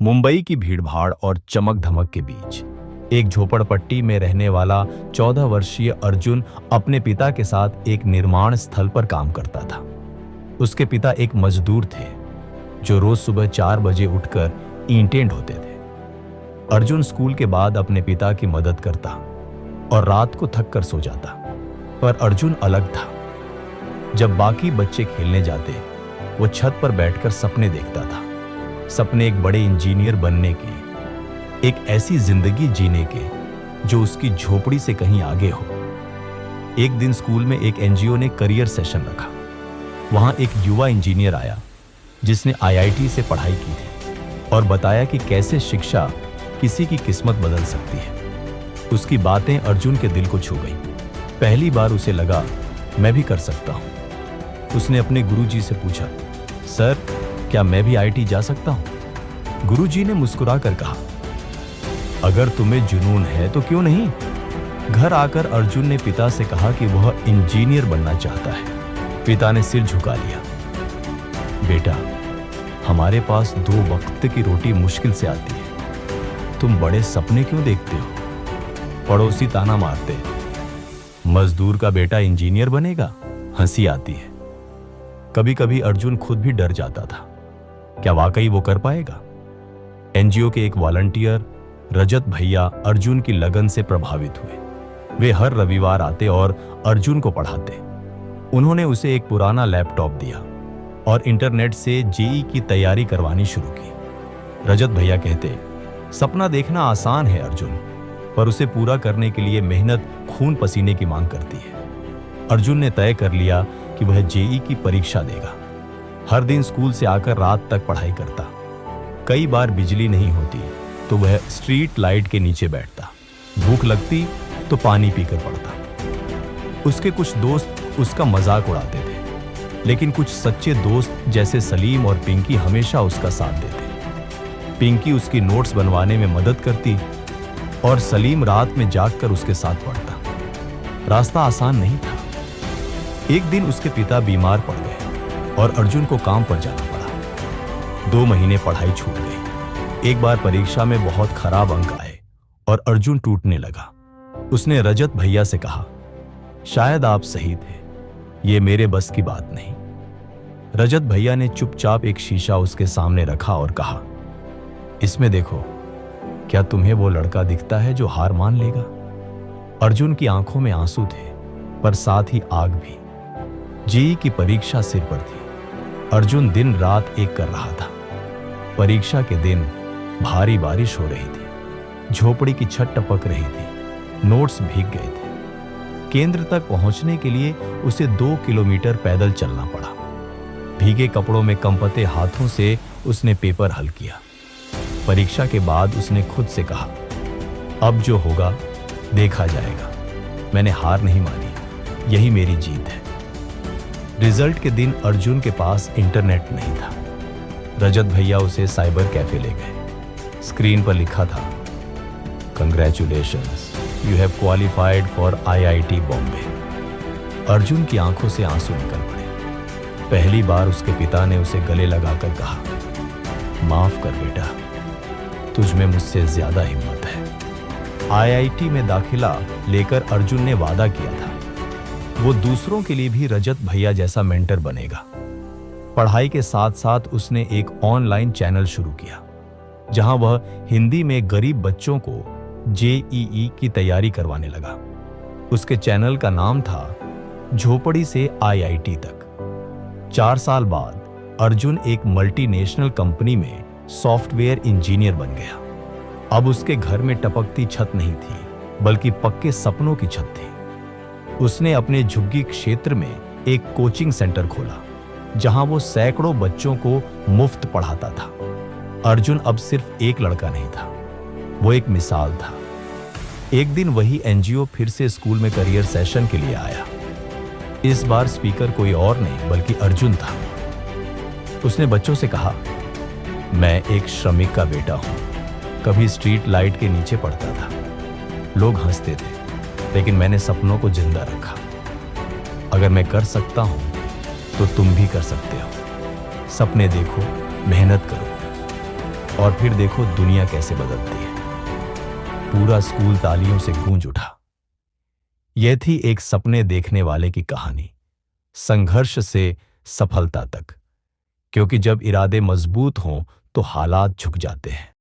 मुंबई की भीड़भाड़ और चमक धमक के बीच एक झोपड़पट्टी में रहने वाला 14 वर्षीय अर्जुन अपने पिता के साथ एक निर्माण स्थल पर काम करता था। उसके पिता एक मजदूर थे जो रोज सुबह 4 बजे उठकर ईंटें ढोते थे। अर्जुन स्कूल के बाद अपने पिता की मदद करता और रात को थक कर सो जाता, पर अर्जुन अलग था। जब बाकी बच्चे खेलने जाते, वो छत पर बैठकर सपने देखता था। सपने एक बड़े इंजीनियर बनने के, एक ऐसी जिंदगी जीने के जो उसकी झोपड़ी से कहीं आगे हो। एक दिन स्कूल में एक एनजीओ ने करियर सेशन रखा। वहां एक युवा इंजीनियर आया जिसने आईआईटी से पढ़ाई की थी और बताया कि कैसे शिक्षा किसी की किस्मत बदल सकती है। उसकी बातें अर्जुन के दिल को छू गई। पहली बार उसे लगा, मैं भी कर सकता हूं। उसने अपने गुरुजी से पूछा, सर, क्या मैं भी आईआईटी जा सकता हूं? गुरुजी ने मुस्कुराकर कहा, अगर तुम्हें जुनून है तो क्यों नहीं। घर आकर अर्जुन ने पिता से कहा कि वह इंजीनियर बनना चाहता है। पिता ने सिर झुका लिया। बेटा, हमारे पास 2 वक्त की रोटी मुश्किल से आती है, तुम बड़े सपने क्यों देखते हो? पड़ोसी ताना मारते, मजदूर का बेटा इंजीनियर बनेगा। हंसी आती है। कभी कभी अर्जुन खुद भी डर जाता था, क्या वाकई वो कर पाएगा? एनजीओ के एक वॉलंटियर रजत भैया अर्जुन की लगन से प्रभावित हुए। वे हर रविवार आते और अर्जुन को पढ़ाते। उन्होंने उसे एक पुराना लैपटॉप दिया और इंटरनेट से जेईई की तैयारी करवानी शुरू की। रजत भैया कहते, सपना देखना आसान है अर्जुन, पर उसे पूरा करने के लिए मेहनत खून पसीने की मांग करती है। अर्जुन ने तय कर लिया कि वह जेईई की परीक्षा देगा। हर दिन स्कूल से आकर रात तक पढ़ाई करता। कई बार बिजली नहीं होती तो वह स्ट्रीट लाइट के नीचे बैठता। भूख लगती तो पानी पीकर पड़ता। उसके कुछ दोस्त उसका मजाक उड़ाते थे, लेकिन कुछ सच्चे दोस्त जैसे सलीम और पिंकी हमेशा उसका साथ देते। पिंकी उसकी नोट्स बनवाने में मदद करती और सलीम रात में जागकर उसके साथ पढ़ता। रास्ता आसान नहीं था। एक दिन उसके पिता बीमार पड़ गए और अर्जुन को काम पर जाना पड़ा। 2 महीने पढ़ाई छूट गई। एक बार परीक्षा में बहुत खराब अंक आए और अर्जुन टूटने लगा। उसने रजत भैया से कहा, शायद आप सही थे, ये मेरे बस की बात नहीं। रजत भैया ने चुपचाप एक शीशा उसके सामने रखा और कहा, इसमें देखो, क्या तुम्हें वो लड़का दिखता है जो हार मान लेगा? अर्जुन की आंखों में आंसू थे, पर साथ ही आग भी। जेईई की परीक्षा सिर पर थी। अर्जुन दिन रात एक कर रहा था। परीक्षा के दिन भारी बारिश हो रही थी। झोपड़ी की छत टपक रही थी। नोट्स भीग गए थे। केंद्र तक पहुंचने के लिए उसे 2 किलोमीटर पैदल चलना पड़ा। भीगे कपड़ों में कंपते हाथों से उसने पेपर हल किया। परीक्षा के बाद उसने खुद से कहा, अब जो होगा देखा जाएगा। मैंने हार नहीं मानी, यही मेरी जीत है। रिजल्ट के दिन अर्जुन के पास इंटरनेट नहीं था। रजत भैया उसे साइबर कैफे ले गए। स्क्रीन पर लिखा था, congratulations, you have qualified for IIT Bombay. Arjun की आंखों से आंसू निकल पड़े। पहली बार उसके पिता ने उसे गले लगाकर कहा, माफ कर बेटा, तुझ में मुझसे ज्यादा हिम्मत है। आईआईटी में दाखिला लेकर अर्जुन ने वादा किया था, वो दूसरों के लिए भी रजत भैया जैसा मेंटर बनेगा। पढ़ाई के साथ साथ उसने एक ऑनलाइन चैनल शुरू किया, जहां वह हिंदी में गरीब बच्चों को जेईई की तैयारी करवाने लगा। उसके चैनल का नाम था झोपड़ी से आईआईटी तक। 4 साल बाद अर्जुन एक मल्टीनेशनल कंपनी में सॉफ्टवेयर इंजीनियर बन गया। अब उसके घर में टपकती छत नहीं थी, बल्कि पक्के सपनों की छत थी। उसने अपने झुग्गी क्षेत्र में एक कोचिंग सेंटर खोला, जहां वो सैकड़ों बच्चों को मुफ्त पढ़ाता था। अर्जुन अब सिर्फ एक लड़का नहीं था, वो एक मिसाल था। एक दिन वही एनजीओ फिर से स्कूल में करियर सेशन के लिए आया। इस बार स्पीकर कोई और नहीं बल्कि अर्जुन था। उसने बच्चों से कहा, मैं एक श्रमिक का बेटा हूं, कभी स्ट्रीट लाइट के नीचे पढ़ता था। लोग हंसते थे, लेकिन मैंने सपनों को जिंदा रखा। अगर मैं कर सकता हूं तो तुम भी कर सकते हो। सपने देखो, मेहनत करो। और फिर देखो दुनिया कैसे बदलती है। पूरा स्कूल तालियों से गूंज उठा। यह थी एक सपने देखने वाले की कहानी, संघर्ष से सफलता तक। क्योंकि जब इरादे मजबूत हों तो हालात झुक जाते हैं।